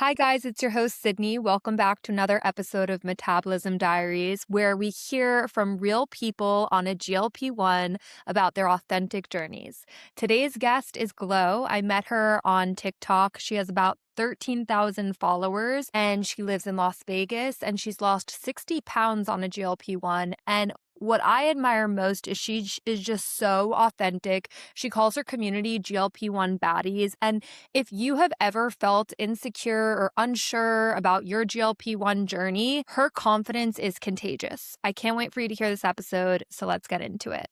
Hi, guys, it's your host, Sydney. Welcome back to another episode of Metabolism Diaries, where we hear from real people on a GLP-1 about their authentic journeys. Today's guest is Glow. I met her on TikTok. She has about 13,000 followers and she lives in Las Vegas and she's lost 60 pounds on a GLP-1. And what I admire most is is just so authentic. She calls her community GLP-1 baddies. And if you have ever felt insecure or unsure about your GLP-1 journey, her confidence is contagious. I can't wait for you to hear this episode, so let's get into it.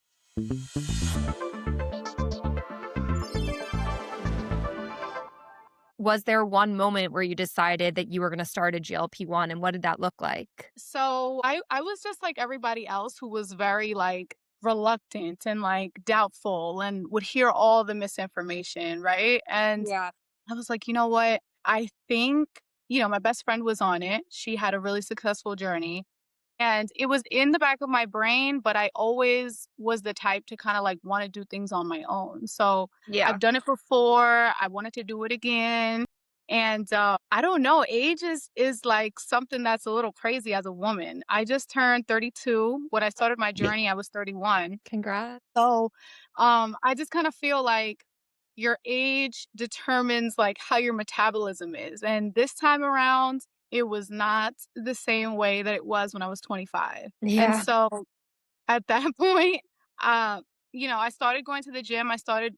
Was there one moment where you decided that you were going to start a GLP-1, and what did that look like? So I was just like everybody else who was very like reluctant and like doubtful and would hear all the misinformation, right? And Yeah. I was like, you know what? I think, my best friend was on it. She had a really successful journey. And it was in the back of my brain, but I always was the type to kind of like want to do things on my own. So Yeah. I've done it before. I wanted to do it again. And I don't know, age is like something that's a little crazy as a woman. I just turned 32. When I started my journey, I was 31. Congrats. So I just kind of feel like your age determines like how your metabolism is. And this time around, it was not the same way that it was when I was 25. And Yeah. so at that point, uh, I started going to the gym. I started,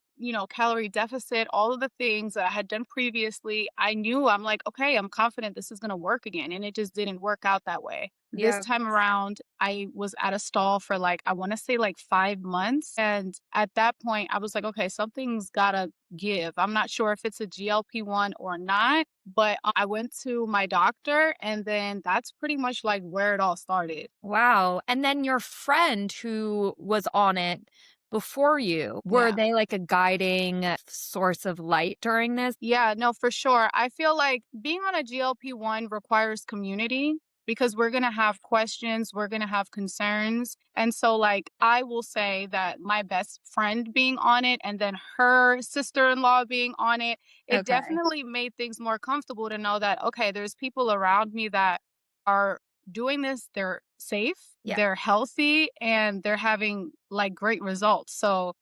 calorie deficit, all of the things that I had done previously. I knew I'm like, okay, I'm confident this is going to work again. And it just didn't work out that way. This Yeah. time around, I was at a stall for like, I want to say like 5 months. And at that point, I was like, okay, something's got to give. I'm not sure if it's a GLP-1 or not, but I went to my doctor and then that's pretty much like where it all started. Wow. And then your friend who was on it before you, were Yeah. they like a guiding source of light during this? Yeah, no, for sure. I feel like being on a GLP-1 requires community because we're going to have questions, we're going to have concerns. And so, like, I will say that my best friend being on it and then her sister in law being on it, it Okay. definitely made things more comfortable to know that, okay, there's people around me that are doing this, they're safe, Yeah. they're healthy, and they're having like great results. So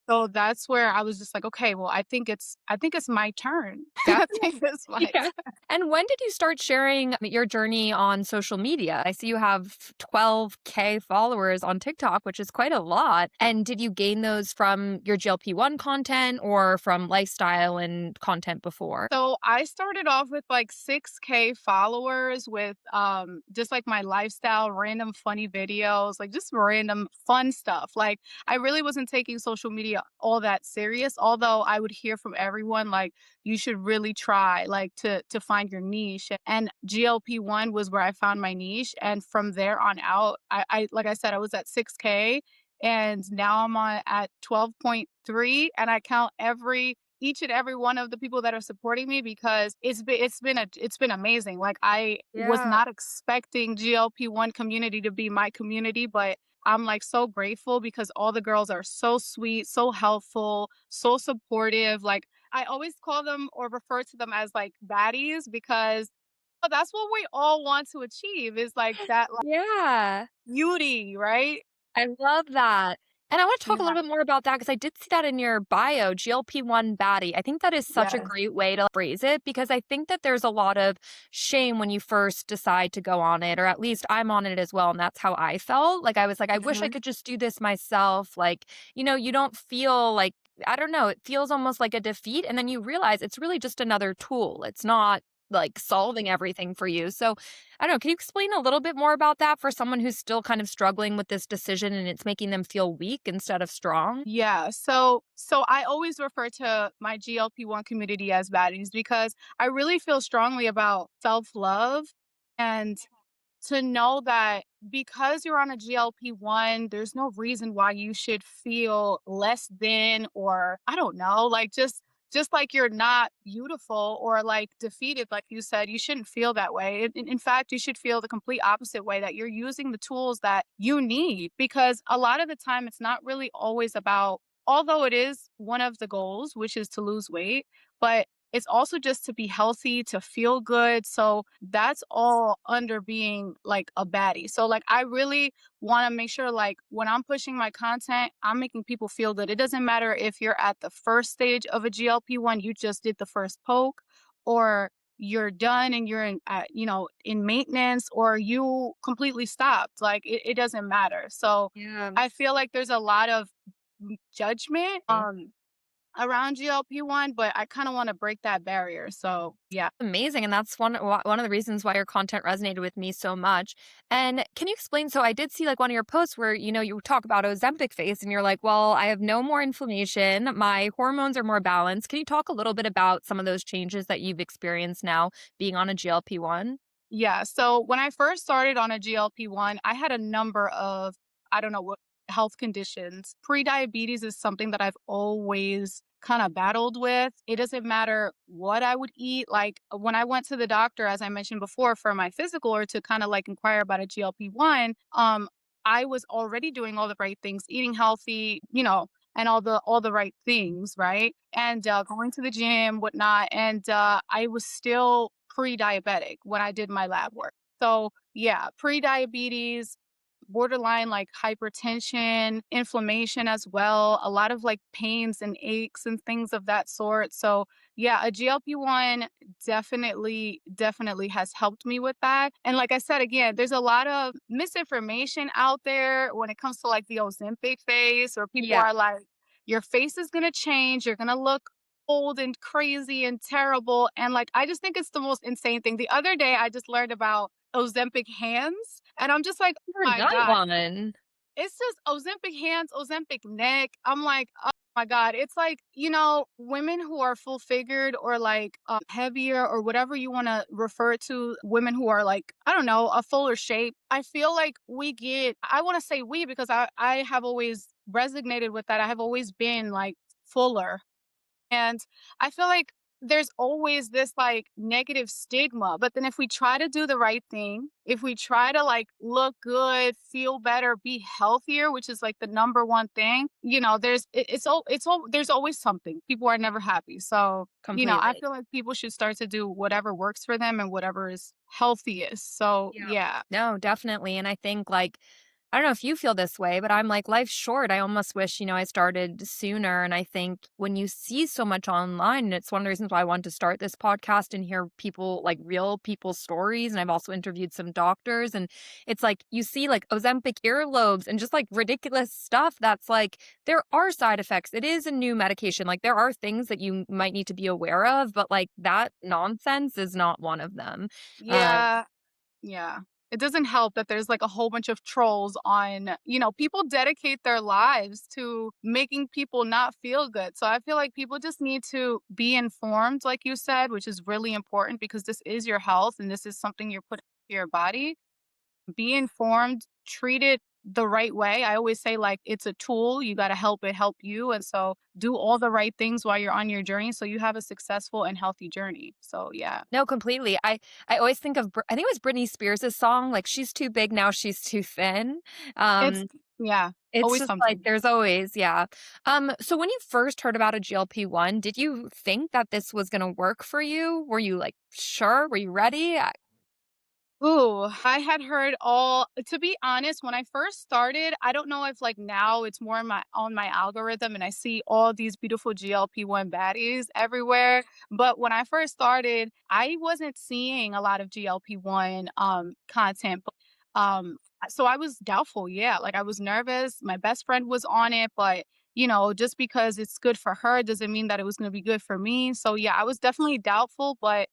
that's where I was just like, "Okay, well, I think it's my turn. I think Definitely. it's my Yeah. turn." And when did you start sharing your journey on social media? I see you have 12K followers on TikTok, which is quite a lot. And did you gain those from your GLP-1 content or from lifestyle and content before? So I started off with like 6K followers with just like my lifestyle, random funny videos, like just random fun stuff. Like I really wasn't taking social media all that serious, although I would hear from everyone like you should really try like to find your niche. And GLP-1 was where I found my niche. And from there on out, I like I said, I was at 6K and now I'm on at 12.3 and I count every each and every one of the people that are supporting me because it's been amazing. Like I was Yeah. not expecting GLP-1 community to be my community, but I'm like so grateful because all the girls are so sweet, so helpful, so supportive. Like I always call them or refer to them as like baddies because that's what we all want to achieve is like that like Yeah. beauty, right? I love that. And I want to talk a Yeah. little bit more about that because I did see that in your bio, GLP-1 baddie. I think that is such a Yes. great way to phrase it because I think that there's a lot of shame when you first decide to go on it, or at least I'm on it as well. And that's how I felt. Like, I was like, I wish I Mhm. could just do this myself. Like, you don't feel like, I don't know, it feels almost like a defeat. And then you realize it's really just another tool. It's not like solving everything for you. So I don't know. Can you explain a little bit more about that for someone who's still kind of struggling with this decision and it's making them feel weak instead of strong? Yeah, so I always refer to my GLP-1 community as baddies because I really feel strongly about self-love and to know that because you're on a GLP-1, there's no reason why you should feel less than or I don't know, like just like you're not beautiful or like defeated like you said, you shouldn't feel that way. In fact, you should feel the complete opposite way that you're using the tools that you need because a lot of the time it's not really always about although it is one of the goals, which is to lose weight, but It's also just to be healthy, to feel good. So that's all under being like a baddie. So like I really want to make sure like when I'm pushing my content, I'm making people feel good. It doesn't matter if you're at the first stage of a GLP-1, you just did the first poke, or you're done and you're in in maintenance, or you completely stopped. Like it doesn't matter. So Yeah. I feel like there's a lot of judgment Mm. around GLP-1, but I kind of want to break that barrier. So yeah. Amazing, and that's one of the reasons why your content resonated with me so much. And can you explain, so I did see, like, one of your posts where, you talk about Ozempic face, and you're like, "Well, I have no more inflammation, my hormones are more balanced." Can you talk a little bit about some of those changes that you've experienced now being on a GLP-1? Yeah. So when I first started on a GLP-1, I had a number of, I don't know what, health conditions. Pre-diabetes is something that I've always kind of battled with. It doesn't matter what I would eat. Like when I went to the doctor, as I mentioned before, for my physical or to kind of like inquire about a GLP-1, I was already doing all the right things, eating healthy, and all the right things, right? And going to the gym, whatnot. And I was still pre-diabetic when I did my lab work. So yeah, pre-diabetes, borderline like hypertension, inflammation as well, a lot of like pains and aches and things of that sort. So yeah, a GLP-1 definitely has helped me with that. And like I said, again, there's a lot of misinformation out there when it comes to like the Ozempic face, or people Yeah. are like, your face is gonna change, you're gonna look old and crazy and terrible. And like, I just think it's the most insane thing. The other day, I just learned about Ozempic hands, and I'm just like, oh Never my done God, one. it's just Ozempic hands, Ozempic neck. I'm like, oh my God. It's like, women who are full figured or like heavier or whatever you want to refer to, women who are like, I don't know, a fuller shape. I feel like I want to say we because I have always resonated with that. I have always been like fuller, and I feel like there's always this like negative stigma. But then if we try to do the right thing, if we try to like look good, feel better, be healthier, which is like the number one thing, there's always something. People are never happy. So, I Completely. feel like people should start to do whatever works for them and whatever is healthiest. So Yeah. yeah. No, definitely, and I think, like, I don't know if you feel this way, but I'm like, life's short. I almost wish, I started sooner. And I think when you see so much online, and it's one of the reasons why I wanted to start this podcast and hear people, like real people's stories. And I've also interviewed some doctors. And it's like you see like Ozempic earlobes and just like ridiculous stuff that's like, there are side effects. It is a new medication. Like there are things that you might need to be aware of, but like that nonsense is not one of them. Um, Yeah. Yeah. It doesn't help that there's like a whole bunch of trolls on, people dedicate their lives to making people not feel good. So I feel like people just need to be informed, like you said, which is really important because this is your health and this is something you're putting into your body. Be informed, treat it the right way. I always say, like, it's a tool. You got to help it help you. And so do all the right things while you're on your journey so you have a successful and healthy journey. So, yeah. No, completely. I always think of I think it was Britney Spears' song, like, "She's too big, now she's too thin." It's, Um, yeah, it's always just like something. there's always yeah. So when you first heard about a GLP-1, did you think that this was gonna work for you? Were you, like, sure? Were you ready? Ooh, I had heard all to be honest, when I first started, I don't know if like now it's more on my algorithm and I see all these beautiful GLP-1 baddies everywhere. But when I first started, I wasn't seeing a lot of GLP-1 content. So I was doubtful, yeah. Like I was nervous. My best friend was on it, but just because it's good for her doesn't mean that it was gonna be good for me. So yeah, I was definitely doubtful, but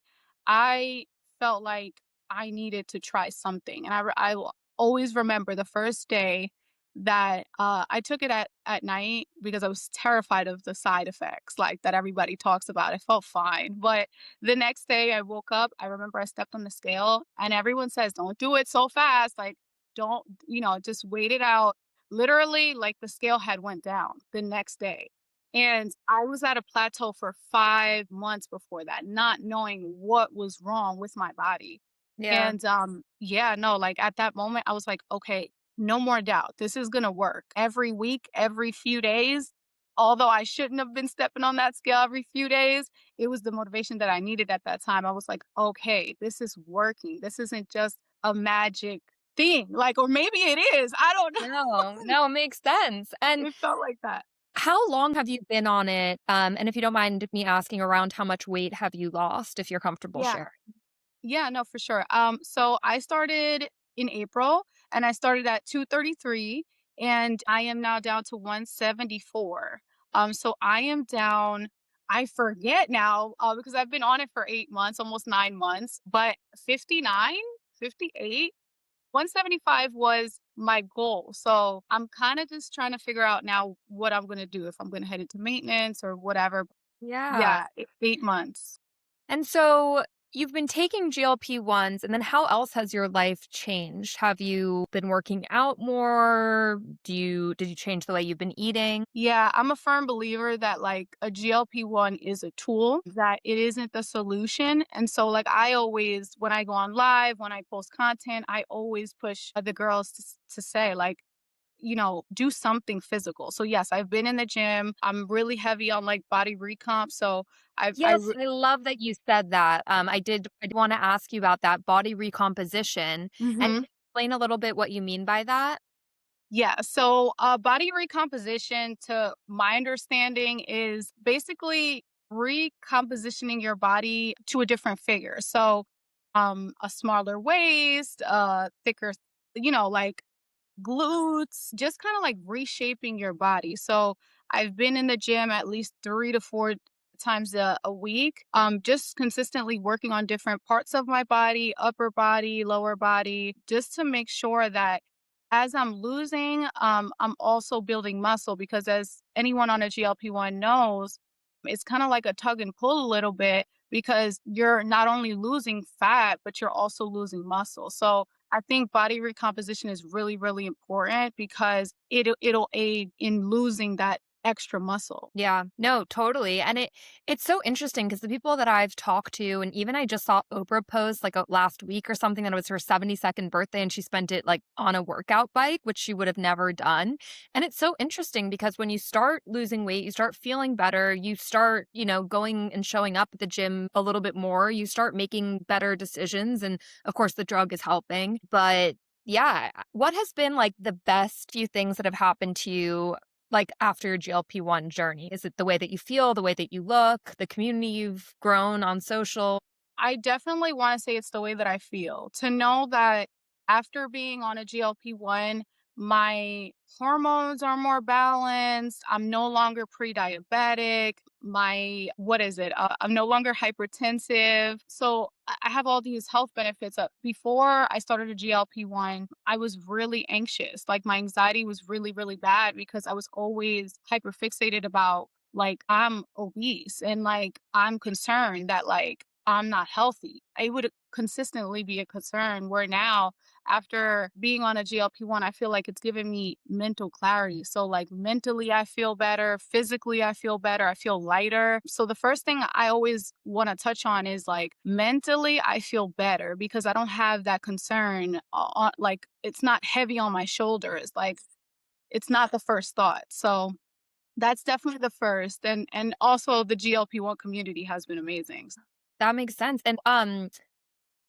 I felt like I needed to try something. And I will always remember the first day that I took it at night because I was terrified of the side effects, like that everybody talks about. I felt fine. But the next day I woke up, I remember I stepped on the scale and everyone says, don't do it so fast. Like, don't, just wait it out. Literally, like the scale had went down the next day. And I was at a plateau for 5 months before that, not knowing what was wrong with my body. Yeah. And, yeah, no, like, at that moment, I was like, "Okay, no more doubt. This is gonna work." Every week, every few days, although I shouldn't have been stepping on that scale every few days, it was the motivation that I needed at that time. I was like, "Okay, this is working. This isn't just a magic thing." Like, or maybe it is. I don't No, know. no, it makes sense. And It felt like that. how long have you been on it? And if you don't mind me asking around how much weight have you lost, if you're comfortable Yeah. sharing? Yeah, no, for sure. So I started in April and I started at 233 and I am now down to 174. So I am down, I forget now, because I've been on it for 8 months, almost 9 months, but 59, 58, 175 was my goal. So I'm kind of just trying to figure out now what I'm going to do if I'm going to head into maintenance or whatever. Yeah. Yeah, 8 months. And so you've been taking GLP-1s, and then how else has your life changed? Have you been working out more? Did you change the way you've been eating? Yeah, I'm a firm believer that like a GLP-1 is a tool, that it isn't the solution. And so like I always when I go on live, when I post content, I always push the girls to say like, do something physical. So yes, I've been in the gym. I'm really heavy on like body recomp. So I've I Yes, I love that you said that. I did wanna ask you about that body recomposition, and Mhm. explain a little bit what you mean by that? Yeah, so body recomposition, to my understanding, is basically recompositioning your body to a different figure. So, a smaller waist, thicker, like glutes, just kind of like reshaping your body. So I've been in the gym at least 3 to 4 times a week, just consistently working on different parts of my body, upper body, lower body, just to make sure that as I'm losing, I'm also building muscle because as anyone on a GLP-1 knows, it's kind of like a tug and pull a little bit because you're not only losing fat, but you're also losing muscle. So I think body recomposition is really, really important because it'll aid in losing that extra muscle. Yeah, no, totally, and it's so interesting because the people that I've talked to, and even I just saw Oprah post, like, last week or something that it was her 72nd birthday, and she spent it, like, on a workout bike, which she would have never done, and it's so interesting because when you start losing weight, you start feeling better, you start, going and showing up at the gym a little bit more, you start making better decisions, and, of course, the drug is helping, but yeah, what has been, like, the best few things that have happened to you like, after your GLP-1 journey? Is it the way that you feel, the way that you look, the community you've grown on social? I definitely wanna say it's the way that I feel. To know that after being on a GLP-1, my hormones are more balanced, I'm no longer pre-diabetic, what is it? I'm no longer hypertensive. So I have all these health benefits. Before I started a GLP-1, I was really anxious. Like my anxiety was really, really bad because I was always hyperfixated about like I'm obese and like I'm concerned that like I'm not healthy. It would consistently be a concern where now after being on a GLP-1, I feel like it's given me mental clarity. So like mentally I feel better, physically I feel better, I feel lighter. So the first thing I always want to touch on is like mentally I feel better because I don't have that concern like it's not heavy on my shoulders. Like it's not the first thought. So that's definitely the first, and also the GLP-1 community has been amazing. That makes sense, and,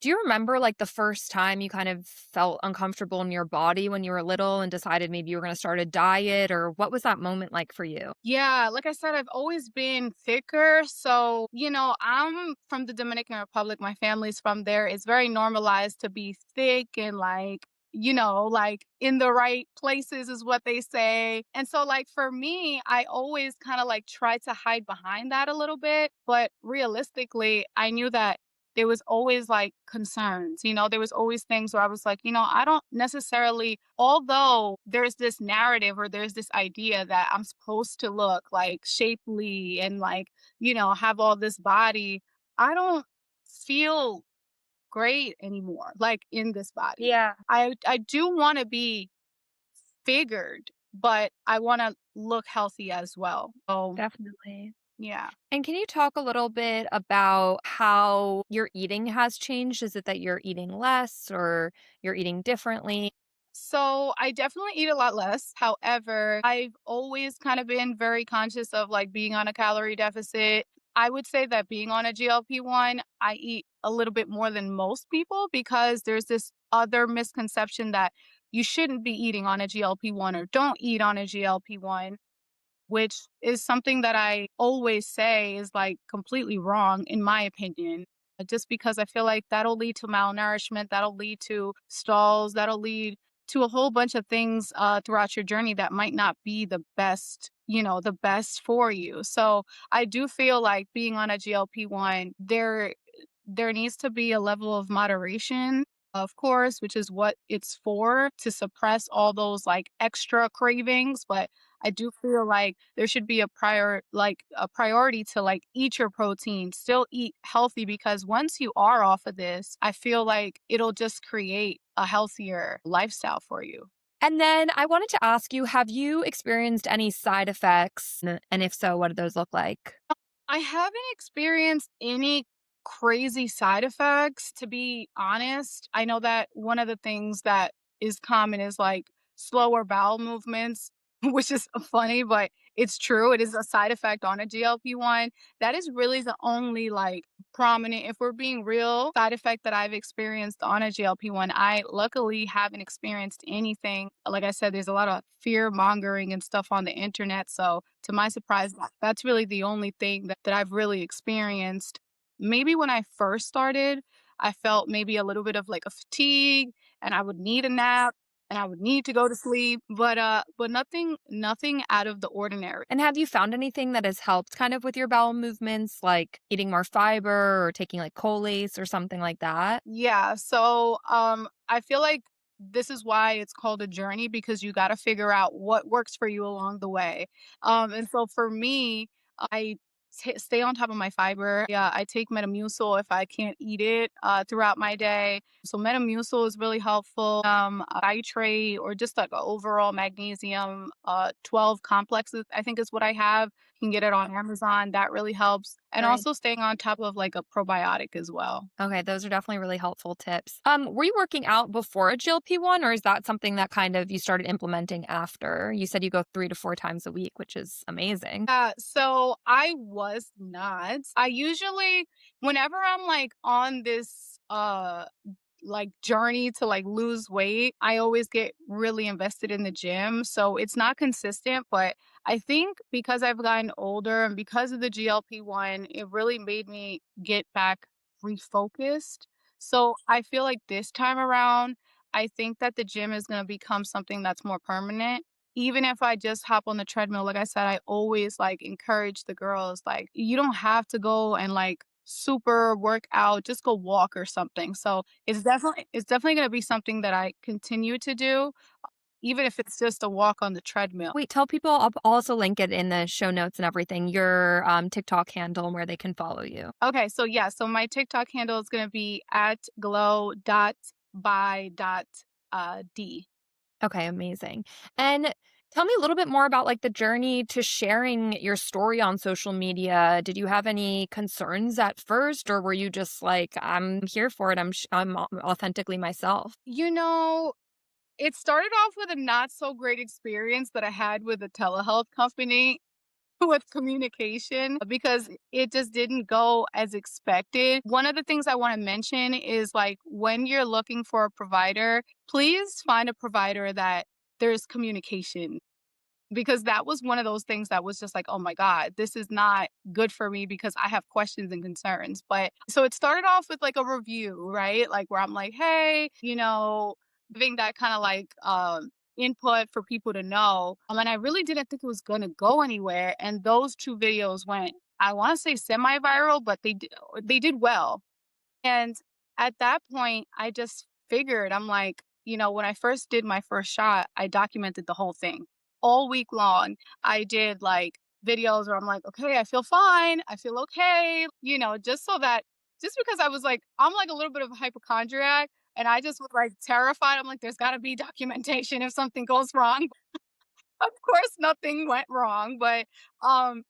do you remember, like, the first time you kind of felt uncomfortable in your body when you were little and decided maybe you were gonna start a diet, or what was that moment like for you? Yeah, like I said, I've always been thicker. So, I'm from the Dominican Republic. My family's from there. It's very normalized to be thick and like in the right places is what they say. And so, like, for me, I always kind of like try to hide behind that a little bit. But realistically, I knew that there was always like concerns, there was always things where I was like, I don't necessarily, although there's this narrative or there's this idea that I'm supposed to look like shapely and like, have all this body, I don't feel great anymore, like in this body. Yeah, I do want to be figured, but I want to look healthy as well. So, definitely. yeah. And can you talk a little bit about how your eating has changed? Is it that you're eating less or you're eating differently? So I definitely eat a lot less. However, I've always kind of been very conscious of like being on a calorie deficit. I would say that being on a GLP-1, I eat a little bit more than most people because there's this other misconception that you shouldn't be eating on a GLP-1 or don't eat on a GLP-1, which is something that I always say is like completely wrong, in my opinion. Just because I feel like that'll lead to malnourishment, that'll lead to stalls, that'll lead to a whole bunch of things throughout your journey that might not be the best, the best for you. So I do feel like being on a GLP-1, there needs to be a level of moderation, of course, which is what it's for, to suppress all those like extra cravings. But I do feel like there should be a priority to like eat your protein, still eat healthy, because once you are off of this, I feel like it'll just create a healthier lifestyle for you. And then I wanted to ask you, have you experienced any side effects? And if so, what do those look like? I haven't experienced any crazy side effects, to be honest. I know that one of the things that is common is like slower bowel movements, which is funny, but it's true. It is a side effect on a GLP-1. That is really the only like prominent, if we're being real, side effect that I've experienced on a GLP-1. I luckily haven't experienced anything. Like I said, there's a lot of fear mongering and stuff on the internet. So, to my surprise, that's really the only thing that I've really experienced. Maybe when I first started, I felt maybe a little bit of like a fatigue and I would need a nap and I would need to go to sleep, but nothing out of the ordinary. And have you found anything that has helped kind of with your bowel movements, like eating more fiber or taking like colace or something like that? Yeah, so I feel like this is why it's called a journey, because you got to figure out what works for you along the way. And so for me, I stay on top of my fiber. Yeah, I take Metamucil if I can't eat it throughout my day. So Metamucil is really helpful. Citrate, or just like a overall magnesium 12 complexes, I think is what I have. You can get it on Amazon. That really helps. And Right. also staying on top of like a probiotic as well. Okay, those are definitely really helpful tips. Were you working out before a GLP-1 or is that something that kind of you started implementing after? You said you go 3 to 4 times a week, which is amazing. So I was not. I usually, whenever I'm like on this like journey to like lose weight, I always get really invested in the gym. So it's not consistent, but I think because I've gotten older and because of the GLP-1, it really made me get back refocused. So I feel like this time around, I think that the gym is going to become something that's more permanent. Even if I just hop on the treadmill, like I said, I always like encourage the girls, like, you don't have to go and like super work out, just go walk or something. So it's definitely gonna be something that I continue to do, even if it's just a walk on the treadmill. Wait, tell people, I'll also link it in the show notes and everything, your TikTok handle and where they can follow you. Okay, so yeah, so my TikTok handle is gonna be at glow.by.d. Okay, amazing. And tell me a little bit more about like the journey to sharing your story on social media. Did you have any concerns at first, or were you just like, I'm here for it. I'm authentically myself. You know, it started off with a not so great experience that I had with a telehealth company. With communication, because it just didn't go as expected. One of the things I want to mention is like when you're looking for a provider, please find a provider that there's communication, because that was one of those things that was just like, "Oh my god, this is not good for me because I have questions and concerns." But so it started off with like a review, right? Like where I'm like, "Hey, giving that kind of like input for people to know." And I really didn't think it was going to go anywhere, and those two videos went, I want to say semi-viral, but they did well. And at that point, I just figured, I'm like, when I first did my first shot, I documented the whole thing all week long. I did like videos where I'm like, okay, I feel fine. I feel okay, just so that, just because I was like, I'm like a little bit of a hypochondriac and I just was like terrified. I'm like, there's got to be documentation if something goes wrong. Of course, nothing went wrong, but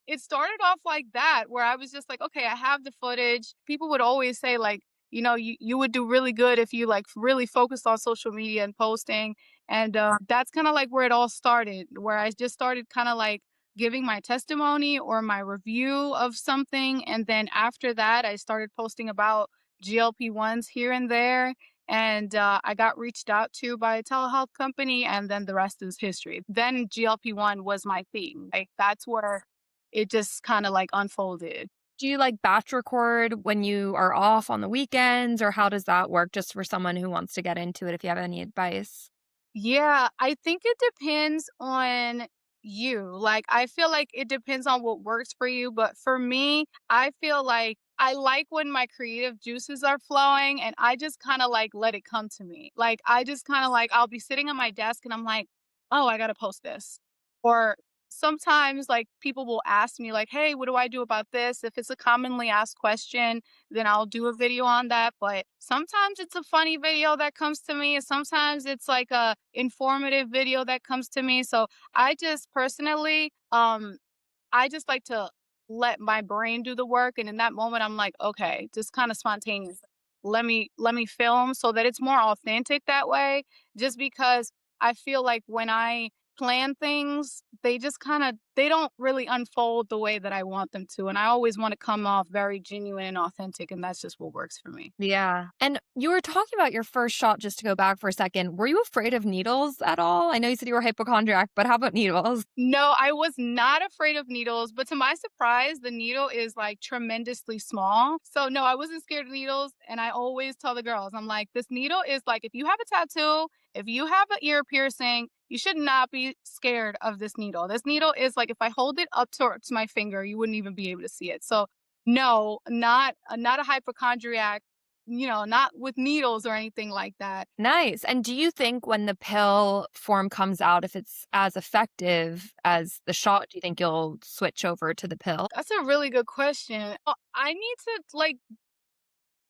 it started off like that, where I was just like, okay, I have the footage. People would always say like, you would do really good if you like really focused on social media and posting. And that's kind of like where it all started, where I just started kind of like giving my testimony or my review of something. And then after that, I started posting about GLP-1s here and there. And I got reached out to by a telehealth company, and then the rest is history. Then GLP-1 was my thing. Like, that's where it just kind of like unfolded. Do you like batch record when you are off on the weekends, or how does that work just for someone who wants to get into it if you have any advice? Yeah, I think it depends on you. Like, I feel like it depends on what works for you. But for me, I feel like I like when my creative juices are flowing and I just kind of like let it come to me. Like, I just kind of like, I'll be sitting on my desk and I'm like, oh, I got to post this. Or sometimes, like, people will ask me, like, hey, what do I do about this? If it's a commonly asked question, then I'll do a video on that. But sometimes it's a funny video that comes to me, and sometimes it's like a informative video that comes to me. So I just personally, I just like to let my brain do the work, and in that moment, I'm like, okay, just kind of spontaneous. Let me film so that it's more authentic that way. Just because I feel like when I plan things, they just kind of they don't really unfold the way that I want them to, and I always want to come off very genuine and authentic, and that's just what works for me. Yeah. And you were talking about your first shot, just to go back for a second. Were you afraid of needles at all? I know you said you were a hypochondriac, but how about needles? No, I was not afraid of needles, but to my surprise, the needle is like tremendously small. So no, I wasn't scared of needles. And I always tell the girls, I'm like, this needle is like, if you have a tattoo, if you have an ear piercing, you should not be scared of this needle. This needle is like, if I hold it up towards my finger, you wouldn't even be able to see it. So no, not a hypochondriac, not with needles or anything like that. Nice. And do you think when the pill form comes out, if it's as effective as the shot, do you think you'll switch over to the pill? That's a really good question. I need to like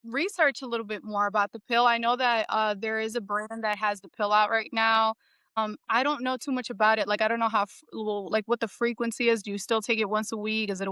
research a little bit more about the pill. I know that there is a brand that has the pill out right now. I don't know too much about it. Like, I don't know how, well, like, what the frequency is. Do you still take it once a week? Is it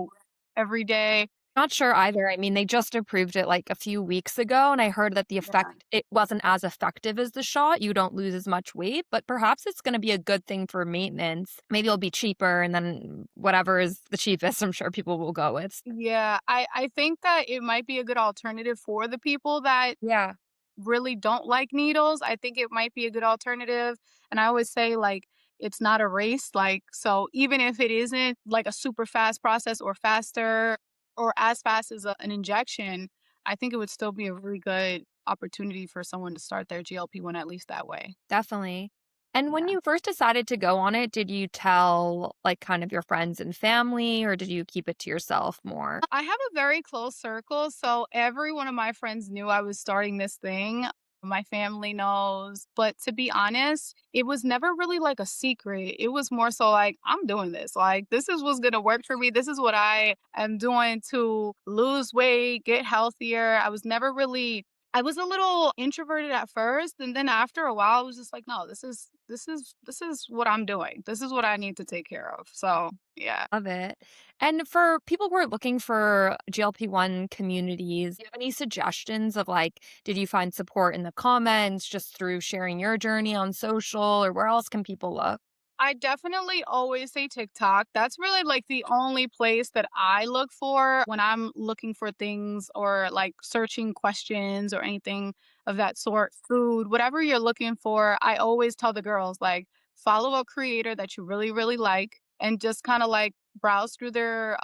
every day? Not sure either. I mean, they just approved it like a few weeks ago, and I heard that the Yeah. effect it wasn't as effective as the shot. You don't lose as much weight, but perhaps it's going to be a good thing for maintenance. Maybe it'll be cheaper, and then whatever is the cheapest, I'm sure people will go with. Yeah, I think that it might be a good alternative for the people that Yeah, really don't like needles. I think it might be a good alternative. And I always say, like, it's not a race. Like, so even if it isn't like a super fast process or faster or as fast as an injection, I think it would still be a really good opportunity for someone to start their GLP-1 at least that way. definitely. And when Yeah. you first decided to go on it, did you tell like kind of your friends and family, or did you keep it to yourself more? I have a very close circle, so every one of my friends knew I was starting this thing. My family knows, but to be honest, it was never really like a secret. It was more so like, I'm doing this. Like, this is what's going to work for me. This is what I am doing to lose weight, get healthier. I was a little introverted at first, and then after a while I was just like, no, this is what I'm doing. This is what I need to take care of. So, yeah. Love it. And for people who are looking for GLP-1 communities, do you have any suggestions of like, did you find support in the comments, just through sharing your journey on social, or where else can people look? I definitely always say TikTok. That's really like the only place that I look for when I'm looking for things or like searching questions or anything of that sort. Food, whatever you're looking for, I always tell the girls, like, follow a creator that you really, really like and just kind of like browse through their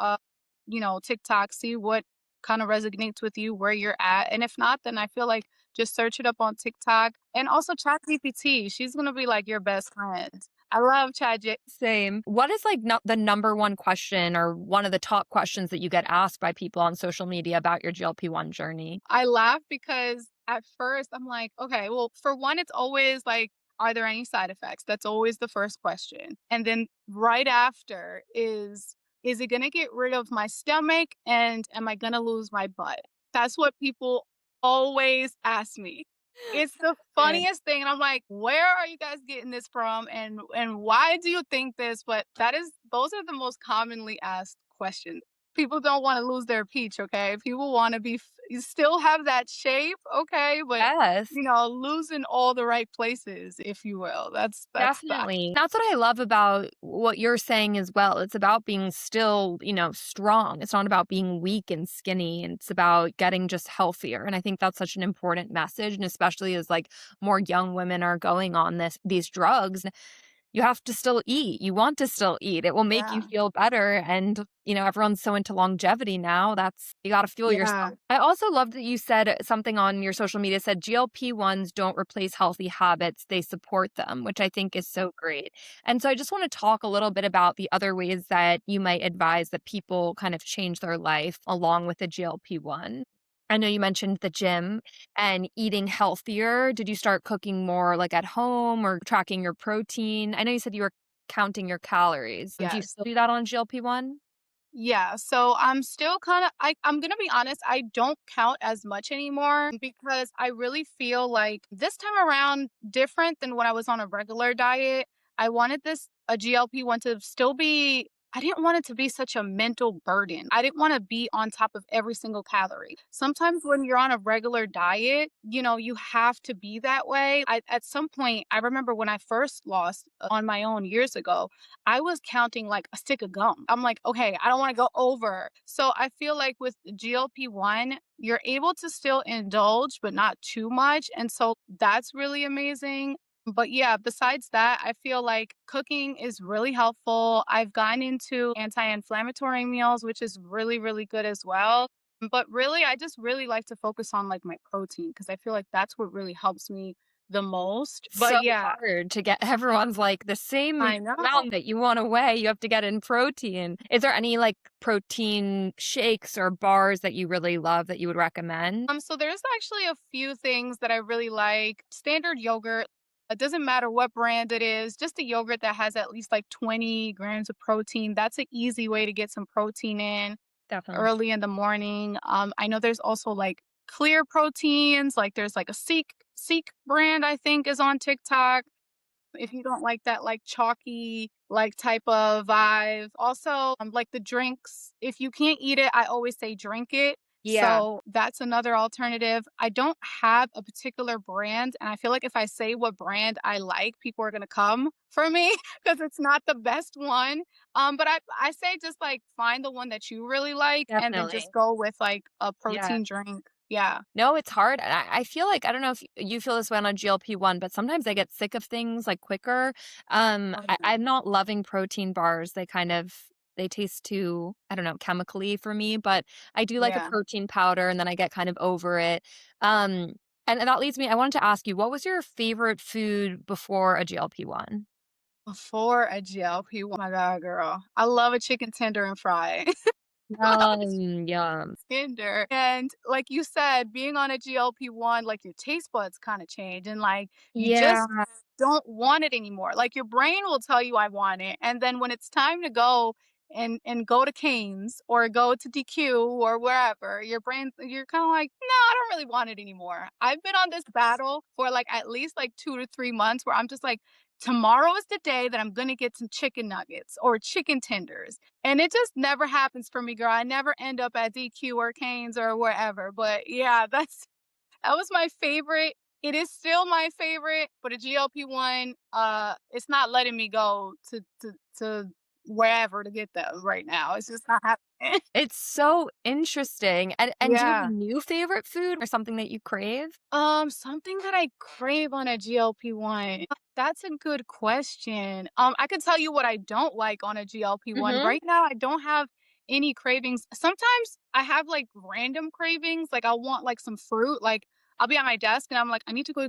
TikTok, see what kind of resonates with you, where you're at. And if not, then I feel like just search it up on TikTok and also ChatGPT. She's gonna be like your best friend. I love ChatGPT. Same. What is like the number one question or one of the top questions that you get asked by people on social media about your GLP-1 journey? I laugh because at first I'm like, okay, well, for one, it's always like, are there any side effects? That's always the first question. And then right after is it going to get rid of my stomach and am I going to lose my butt? That's what people always ask me. It's the Same. funniest thing. And I'm like, where are you guys getting this from? And why do you think this? But those are the most commonly asked questions. People don't wanna lose their peach, okay? People wanna be f you still have that shape, okay, but, Yes. losing all the right places, if you will. That's the Definitely. That's what I love about what you're saying as well. It's about being still, strong. It's not about being weak and skinny. And it's about getting just healthier. And I think that's such an important message. And especially as like more young women are going on these drugs, you have to still eat. You want to still eat. It will make you yeah, feel better. And, everyone's so into longevity now. You got to fuel yeah, yourself. I also love that you said something on your social media said GLP-1s don't replace healthy habits, they support them, which I think is so great. And so I just want to talk a little bit about the other ways that you might advise that people kind of change their life along with the GLP-1. I know you mentioned the gym and eating healthier. Did you start cooking more like at home or tracking your protein? I know you said you were counting your calories. Do you yes. still do that on GLP-1? Yeah, so I'm still kinda I'm gonna be honest, I don't count as much anymore because I really feel like this time around, different than when I was on a regular diet. I wanted this a GLP-1 to still be I didn't want it to be such a mental burden. I didn't wanna be on top of every single calorie. Sometimes when you're on a regular diet, you have to be that way. At some point, I remember when I first lost on my own years ago, I was counting like a stick of gum. I'm like, okay, I don't want to go over. So I feel like with GLP-1, you're able to still indulge, but not too much. And so that's really amazing. But yeah, besides that, I feel like cooking is really helpful. I've gotten into anti inflammatory meals, which is really, really good as well. But really, I just really like to focus on like my protein because I feel like that's what really helps me the most. So But yeah, hard to get everyone's like the same I know. amount that you want to weigh, you have to get in protein. Is there any like protein shakes or bars that you really love that you would recommend? So there's actually a few things that I really like. Standard yogurt. It doesn't matter what brand it is, just a yogurt that has at least like 20 grams of protein. That's an easy way to get some protein in Definitely. early in the morning. I know there's also like clear proteins, like there's like a Seek brand, I think, is on TikTok if you don't like that, like, chalky, like, type of vibe. Also, like, the drinks, if you can't eat it, I always say drink it. Yeah, So, that's another alternative. I don't have a particular brand, and I feel like if I say what brand I like, people are gonna come for me because it's not the best one. But I say just, like, find the one that you really like and then definitely. just go with, like, a Yeah. protein drink. Yeah. No, it's hard. And I feel like I don't know if you feel this way on a GLP-1, but sometimes I get sick of things like quicker. Oh, yeah. I'm not loving protein bars. They taste too, I don't know, chemically for me, but I do like a Yeah. protein powder and then I get kind of over it. Um, and that leads me, I wanted to ask you, what was your favorite food before a GLP-1? Before a GLP-1, oh my god, girl. I love a chicken tender and fry. Love a Yum. tender. And like you said, being on a GLP-1, like your taste buds kind of change and like you Yeah, just don't want it anymore. Like your brain will tell you I want it. And then when it's time to go and go to Canes or go to DQ or wherever, you're kind of like, no, I don't really want it anymore. I've been on this battle for like at least like 2 to 3 months where I'm just like, tomorrow is the day that I'm gonna get some chicken nuggets or chicken tenders. And it just never happens for me, girl. I never end up at DQ or Canes or wherever. But yeah, that was my favorite. It is still my favorite, but a GLP-1, it's not letting me go to wherever to get them right now. It's just not happening. it's so interesting. And do you have a Yeah. new favorite food or something that you crave? Something that I crave on a GLP-1. That's a good question. I can tell you what I don't like on a GLP-1. Mhm. Right now, I don't have any cravings. Sometimes I have like random cravings. Like I want like some fruit. Like I'll be at my desk and I'm like, I need to go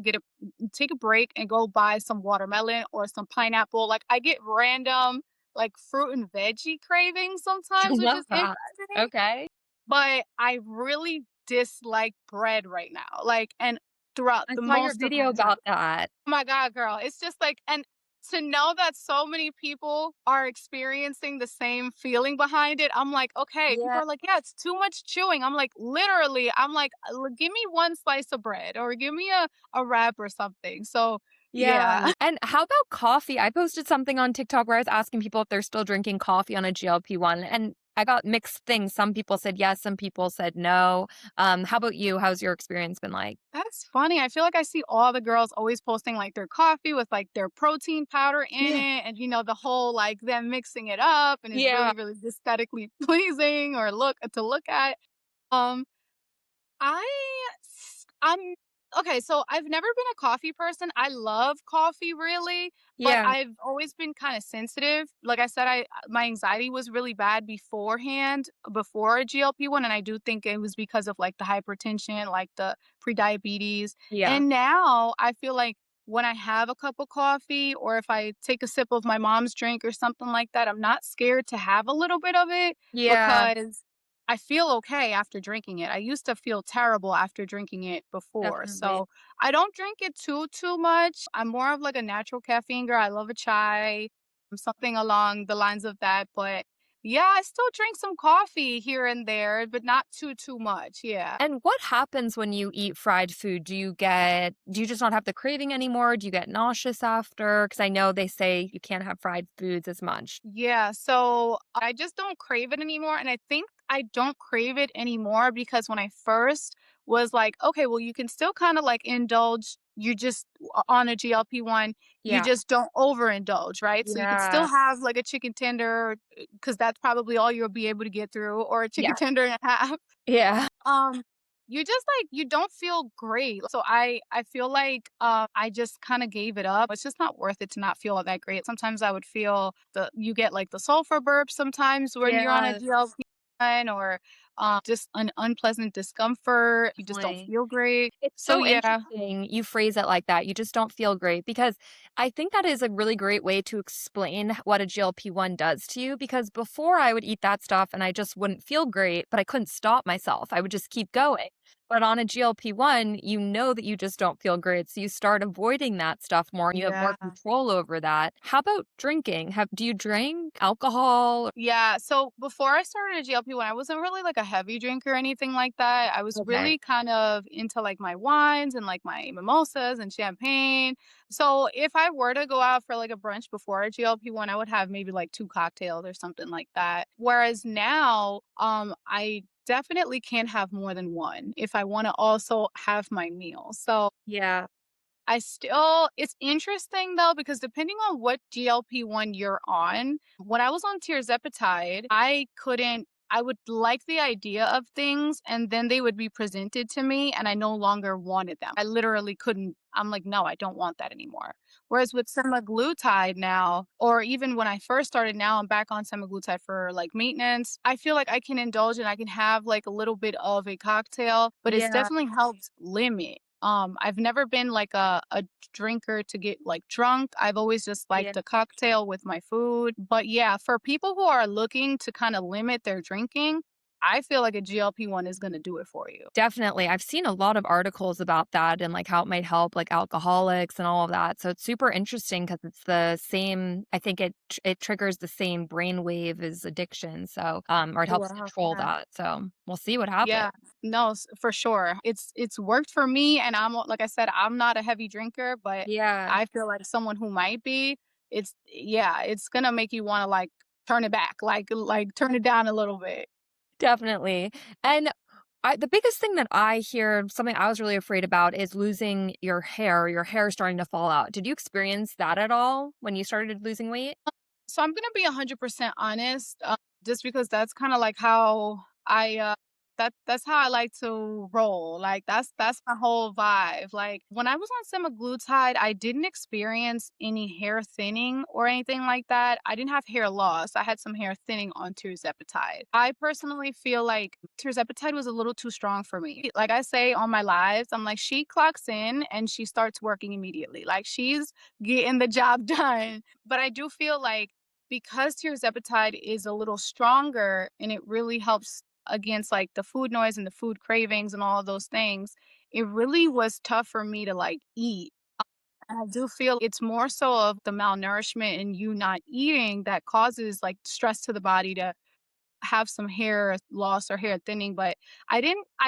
take a break and go buy some watermelon or some pineapple. Like I get random like fruit and veggie cravings I sometimes, which love is that. interesting. Okay. But I really dislike bread right now, like, and throughout I the saw your most of my video life. about that. Oh my god, girl, it's just like and to know that so many people are experiencing the same feeling behind it, I'm like, "Okay." People Yeah. are like, "Yeah, it's too much chewing." I'm like, literally, I'm like, Give me 1 slice of bread or give me a wrap or something." So, Yeah. yeah. And how about coffee? I posted something on TikTok where I was asking people if they're still drinking coffee on a GLP-1, and I got mixed things. Some people said yes, some people said no. How about you? How's your experience been like? That's funny. I feel like I see all the girls always posting like their coffee with like their protein powder in Yeah. it and the whole like them mixing it up and it's Yeah. really, really aesthetically pleasing or look at. Um I I'm okay, so I've never been a coffee person. I love coffee really, but Yeah. I've always been kind of sensitive. Like I said, I my anxiety was really bad beforehand, before GLP-1, and I do think it was because of like the hypertension, like the prediabetes. Yeah. And now I feel like when I have a cup of coffee or if I take a sip of my mom's drink or something like that, I'm not scared to have a little bit of it Yeah, because I feel okay after drinking it. I used to feel terrible after drinking it before. definitely. So I don't drink it too much. I'm more of like a natural caffeine girl. I love a chai, something along the lines of that. But yeah, I still drink some coffee here and there, but not too much. Yeah. And what happens when you eat fried food? Do you just not have the craving anymore? Do you get nauseous after? Because I know they say you can't have fried foods as much. Yeah, so I just don't crave it anymore, and I think I don't crave it anymore because when I first was like, "Okay, well, you can still kinda, like, indulge, you just on a GLP-1, you Yeah. just don't overindulge, right? So you could still Yeah. have, like, a chicken tender, because that's probably all you'll be able to get through, or a chicken Yeah. tender and a half. Yeah. Um, you just, like you don't feel great. So I feel like, I just kinda gave it up. It's just not worth it to not feel that great. Sometimes I would feel you get, like, the sulfur burp sometimes when you're on a Yes, GLP-1 or, just an unpleasant discomfort. You just don't definitely. feel great. It's So, so yeah. interesting you phrase it like that, you just don't feel great, because I think that is a really great way to explain what a GLP-1 does to you, because before I would eat that stuff and I just wouldn't feel great, but I couldn't stop myself, I would just keep going. But on a GLP-1, you know that you just don't feel great, so you start avoiding that stuff more and you have more Yeah. control over that. How about drinking? Have Do you drink alcohol? Yeah, so before I started a GLP-1, I wasn't really like a heavy drinker or anything like that. I was Okay. really kind of into like my wines and like my mimosas and champagne. So if I were to go out for like a brunch before a GLP-1, I would have maybe like two cocktails or something like that. Whereas now, I definitely can't have more than one if I want to also have my meal. So Yeah. it's interesting though, because depending on what GLP-1 you're on, when I was on tirzepatide, I would like the idea of things and then they would be presented to me and I no longer wanted them. I literally couldn't, I'm like, no, I don't want that anymore. Whereas with semaglutide now, or even when I first started now, I'm back on semaglutide for like maintenance. I feel like I can indulge and I can have like a little bit of a cocktail, but it's Yeah. definitely helped limit. I've never been like a drinker to get like drunk. I've always just Yeah. liked a cocktail with my food. But yeah, for people who are looking to kind of limit their drinking, I feel like a GLP-1 is going to do it for you. Definitely. I've seen a lot of articles about that and, like, how it might help, like, alcoholics and all of that, so it's super interesting because it's the same. I think it triggers the same brainwave as addiction, so, or it helps Wow. control that, so we'll see what happens. Yeah, no, for sure. It's worked for me, and like I said, I'm not a heavy drinker, but Yeah, I feel like someone who might be. Yeah, it's gonna make you want to like turn it back, like turn it down a little bit. definitely, and the biggest thing that I hear, something I was really afraid about, is losing your hair starting to fall out. Did you experience that at all when you started losing weight? So I'm gonna be 100% honest, just because that's kind of like how that's how I like to roll. Like that's my whole vibe. Like when I was on semaglutide, I didn't experience any hair thinning or anything like that. I didn't have hair loss. I had some hair thinning on tirzepatide. I personally feel like tirzepatide was a little too strong for me. Like I say on my lives, I'm like she clocks in and she starts working immediately. Like she's getting the job done. But I do feel like because tirzepatide is a little stronger and it really helps against like the food noise and the food cravings and all of those things, it really was tough for me to like eat. And I do feel it's more so of the malnourishment and you not eating that causes like stress to the body to have some hair loss or hair thinning, but I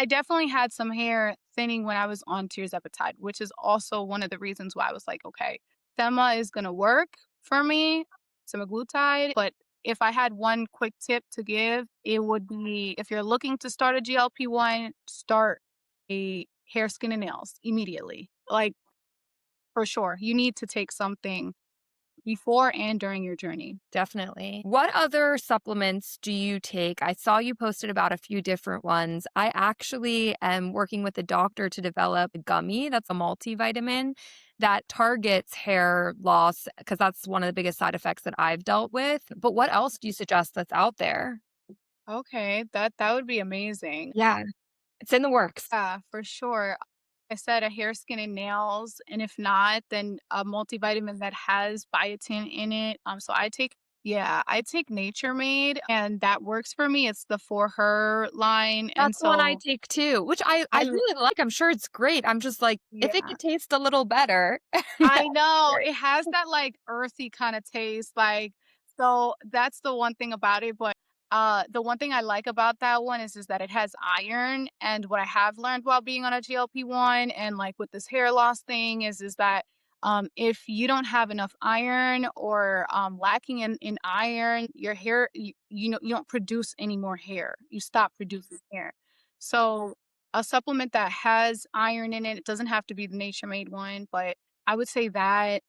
definitely had some hair thinning when I was on tirzepatide, which is also one of the reasons why I was like, okay, Sema is gonna work for me, semaglutide, but if I had one quick tip to give, it would be if you're looking to start a GLP-1, start a hair, skin, and nails immediately. Like, for sure, you need to take something before and during your journey. Definitely. What other supplements do you take? I saw you posted about a few different ones. I actually am working with a doctor to develop a gummy that's a multivitamin that targets hair loss because that's one of the biggest side effects that I've dealt with. But what else do you suggest that's out there? Okay, that would be amazing. Yeah, it's in the works. Yeah, for sure. I said a hair, skin, and nails, and if not, then a multivitamin that has biotin in it. So I take Nature Made, and that works for me. It's the For Her line, and That's the one I so take too, which I I l really like. I'm sure it's great. I'm just like, if it yeah. could taste a little better, yeah, I know, great. it has that, like, earthy kinda taste, like so that's the one thing about it, but, the one thing I like about that one is that it has iron, and what I have learned while being on a GLP-1 and, like, with this hair loss thing is that, if you don't have enough iron or, lacking in iron, your hair you don't produce any more hair, you stop producing hair. So, a supplement that has iron in it, it doesn't have to be the Nature Made one, but I would say that.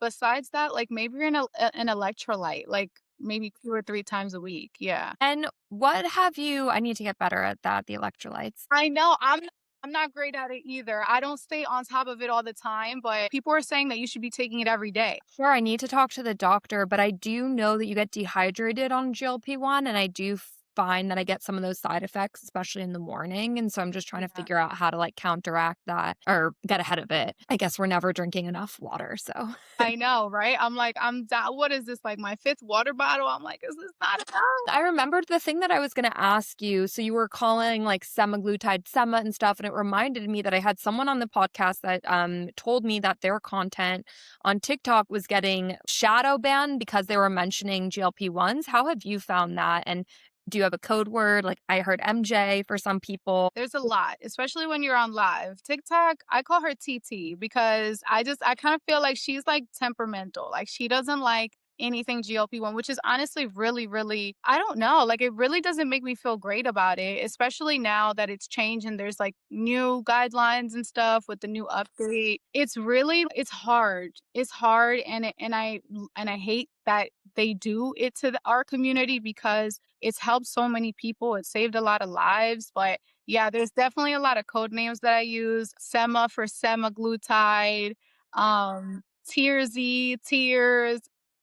Besides that, like, maybe an electrolyte, like, maybe 2 or 3 times a week, yeah. And what have you I need to get better at that, the electrolytes. I know, I'm not great at it either. I don't stay on top of it all the time, but people are saying that you should be taking it every day. Sure, I need to talk to the doctor, but I do know that you get dehydrated on GLP-1, and I do find that I get some of those side effects, especially in the morning, and so I'm just trying to Yeah. figure out how to, like, counteract that or get ahead of it. I guess we're never drinking enough water, so I know, right? I'm like, I'm down what is this, like, my 5th water bottle? I'm like, "Is this not enough?" I remembered the thing that I was gonna ask you. So you were calling like semaglutide sema and stuff, and it reminded me that I had someone on the podcast that told me that their content on TikTok was getting shadow banned because they were mentioning GLP-1s. How have you found that? And do you have a code word? Like I heard MJ for some people. There's a lot, especially when you're on live. TikTok, I call her TT because I kind of feel like she's like temperamental. Like she doesn't like anything GLP-1, which is honestly really, really, I don't know. Like it really doesn't make me feel great about it, especially now that it's changed and there's like new guidelines and stuff with the new update. It's hard. It's hard and I hate that they do it to our community because it's helped so many people. It saved a lot of lives, but yeah, there's definitely a lot of code names that I use. Sema for semaglutide, Tears,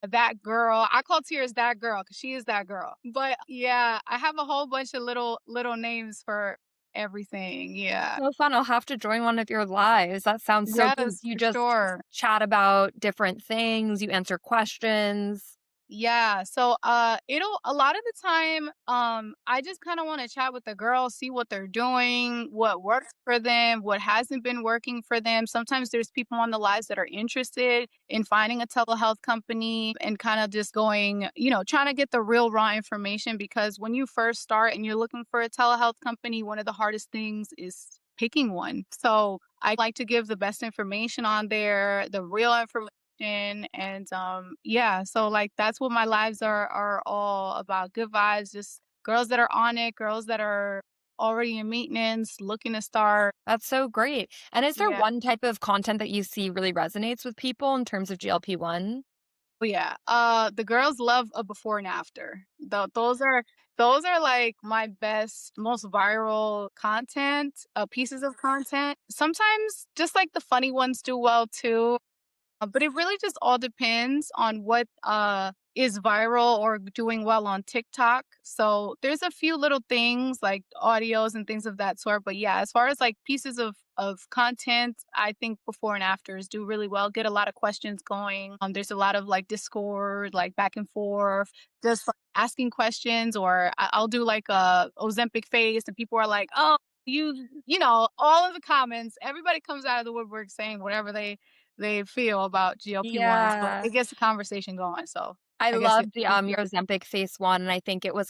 that girl. I call Tears that girl because she is that girl. But yeah, I have a whole bunch of little names for everything. Yeah. So fun. I'll have to join one of your lives. That sounds so good. Yes, You for just sure. chat about different things, you answer questions. Yeah, so it'll a lot of the time I just kind of want to chat with the girls, see what they're doing, what works for them, what hasn't been working for them. Sometimes there's people on the lives that are interested in finding a telehealth company and kind of just going, trying to get the real raw information because when you first start and you're looking for a telehealth company, one of the hardest things is picking one. So I like to give the best information on there, the real information and yeah, so like that's what my lives are all about. Good vibes, just girls that are on it, girls that are already in maintenance, looking to start. That's so great. And is there Yeah. one type of content that you see really resonates with people in terms of GLP-1? Oh yeah. The girls love a before and after. Those are like my best, most viral content, pieces of content. Sometimes just like the funny ones do well too. But it really just all depends on what is viral or doing well on TikTok. So there's a few little things like audios and things of that sort. But yeah, as far as like pieces of content, I think before and afters do really well. Get a lot of questions going. There's a lot of like Discord, like back and forth, just like, asking questions, or I'll do like a Ozempic face, and people are like, "Oh, all of the comments. Everybody comes out of the woodwork saying whatever they feel about GLP-1s, but Yeah. it gets the conversation going, so I I guess it loved the, yeah. your Ozempic face one, and I think it was,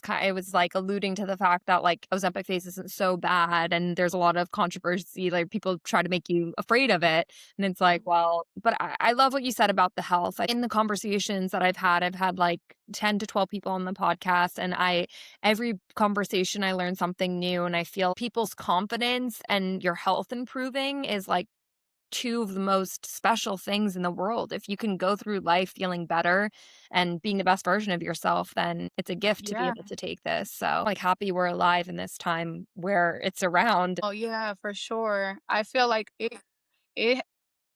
like, alluding to the fact that, like, Ozempic face isn't so bad, and there's a lot of controversy, like, people try to make you afraid of it, and it's like, well but I love what you said about the health. In the conversations that I've had, like, 10 to 12 people on the podcast, and every conversation I learn something new, and I feel people's confidence and your health improving is, like, two of the most special things in the world. If you can go through life feeling better and being the best version of yourself, then it's a gift to be Yeah. able to take this. So, like, happy we're alive in this time where it's around. Oh, yeah, for sure. I feel like it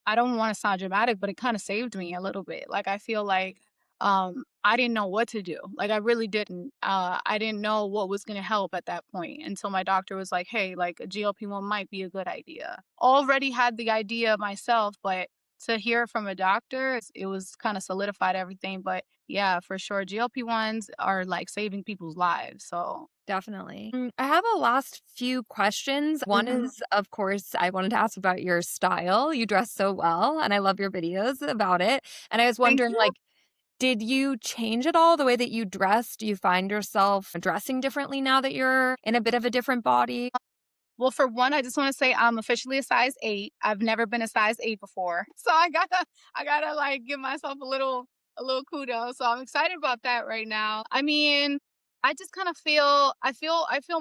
I don't wanna sound dramatic, but it kinda saved me a little bit. Like, I feel like, I didn't know what to do. Like, I really didn't. I didn't know what was gonna help at that point until my doctor was like, "Hey, like, a GLP-1 might be a good idea." Already had the idea myself, but to hear from a doctor, it was kinda solidified everything, but yeah, for sure, GLP-1s are, like, saving people's lives, so Definitely. I have a last few questions. One mhm. is, of course, I wanted to ask about your style. You dress so well, and I love your videos about it. And I was Thank wondering, you. like, did you change at all the way that you dress? Do you find yourself dressing differently now that you're in a bit of a different body? Well, for one, I just wanna say I'm officially a size 8. I've never been a size 8 before. So I gotta, like, give myself a little kudos. So I'm excited about that right now. I mean, I just kinda feel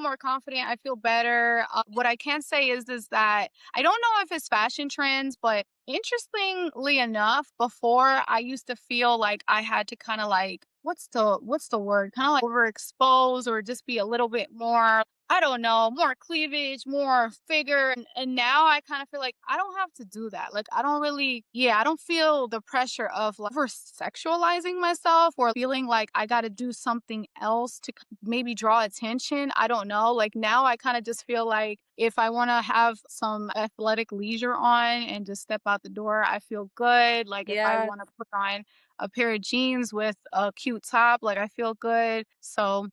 more confident, I feel better. What I can say is that I don't know if it's fashion trends, but interestingly enough, before I used to feel like I had to kinda, like, what's the word? Kinda, like, overexpose or just be a little bit more I don't know, more cleavage, more figure. And now I kind of feel like I don't have to do that. Like, I don't really, yeah, I don't feel the pressure of like over sexualizing myself or feeling like I got to do something else to maybe draw attention. I don't know. Like, now I kind of just feel like if I want to have some athletic leisure on and just step out the door, I feel good. Like, if I Yeah, want to put on a pair of jeans with a cute top, like, I feel good. So,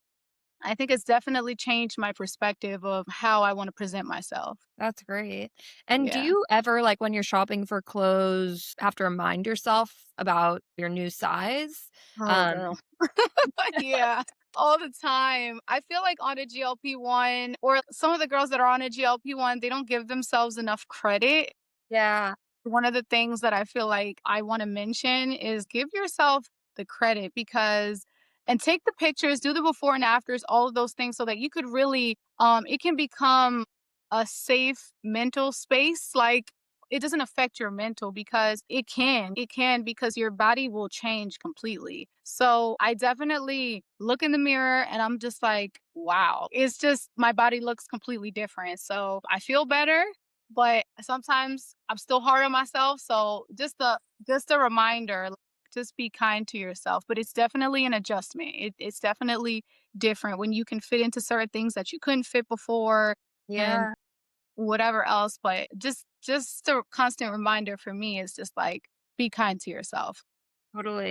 I think it's definitely changed my perspective of how I wanna present myself. that's great. And do Yeah. you ever, like, when you're shopping for clothes, have to remind yourself about your new size? Oh, Um, girl. Yeah, all the time. I feel like on a GLP-1 or some of the girls that are on a GLP-1, they don't give themselves enough credit. yeah, One of the things that I feel like I wanna mention is give yourself the credit because and take the pictures, do the before and afters, all of those things so that you could really, it can become a safe mental space, like, it doesn't affect your mental because it can because your body will change completely. So, I definitely look in the mirror and I'm just like, "Wow." It's just my body looks completely different, so I feel better, but sometimes I'm still hard on myself, so just a reminder, like, just be kind to yourself, but it's definitely an adjustment. It's definitely different when you can fit into certain things that you couldn't fit before and yeah, whatever else, but just a constant reminder for me is just, like, be kind to yourself.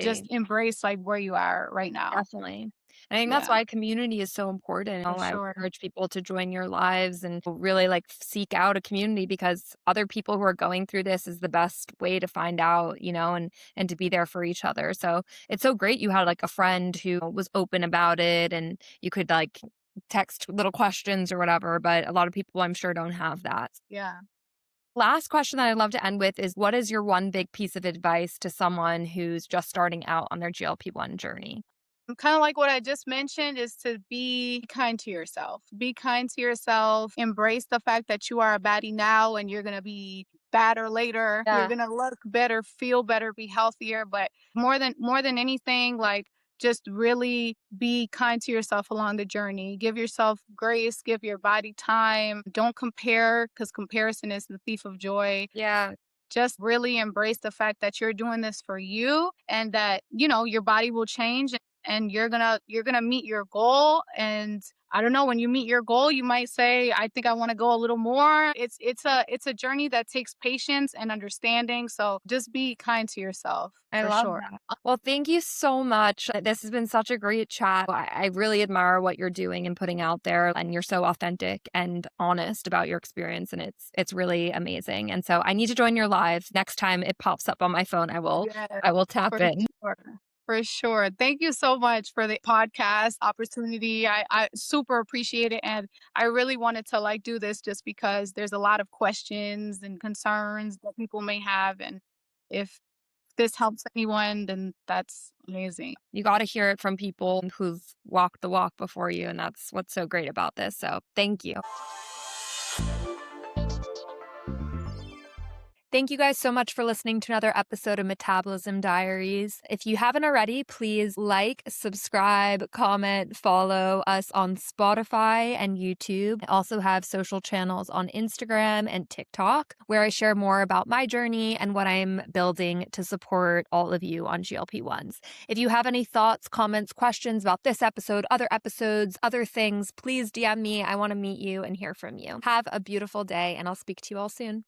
Just totally. embrace, like, where you are right now. Definitely. I think that's Yeah, why community is so important. for I sure. encourage people to join your lives and really like seek out a community because other people who are going through this is the best way to find out, and to be there for each other. So it's so great you had like a friend who was open about it and you could like text little questions or whatever, but a lot of people I'm sure don't have that. Yeah. Last question that I'd love to end with is what is your one big piece of advice to someone who's just starting out on their GLP-1 journey? Kind of like what I just mentioned is to be kind to yourself. Be kind to yourself. Embrace the fact that you are a baddie now and you're going to be badder later. You're Yeah. going to look better, feel better, be healthier, but more than anything like just really be kind to yourself along the journey. Give yourself grace, give your body time. Don't compare cuz comparison is the thief of joy. Yeah. Just really embrace the fact that you're doing this for you and that, your body will change and you're going to meet your goal and I don't know when you meet your goal you might say I think I want to go a little more. It's a journey that takes patience and understanding, so just be kind to yourself I for love sure. that. Well, thank you so much. This has been such a great chat. I really admire what you're doing and putting out there, and you're so authentic and honest about your experience, and it's really amazing. And so I need to join your live. Next time it pops up on my phone, Yes, I will tap for in. sure. For sure. Thank you so much for the podcast opportunity. I super appreciate it. And I really wanted to like do this just because there's a lot of questions and concerns that people may have. And if this helps anyone, then that's amazing. You got to hear it from people who've walked the walk before you. And that's what's so great about this. So thank you. Thank you guys so much for listening to another episode of Metabolism Diaries. If you haven't already, please like, subscribe, comment, follow us on Spotify and YouTube. I also have social channels on Instagram and TikTok where I share more about my journey and what I'm building to support all of you on GLP-1s. If you have any thoughts, comments, questions about this episode, other episodes, other things, please DM me. I want to meet you and hear from you. Have a beautiful day, and I'll speak to you all soon.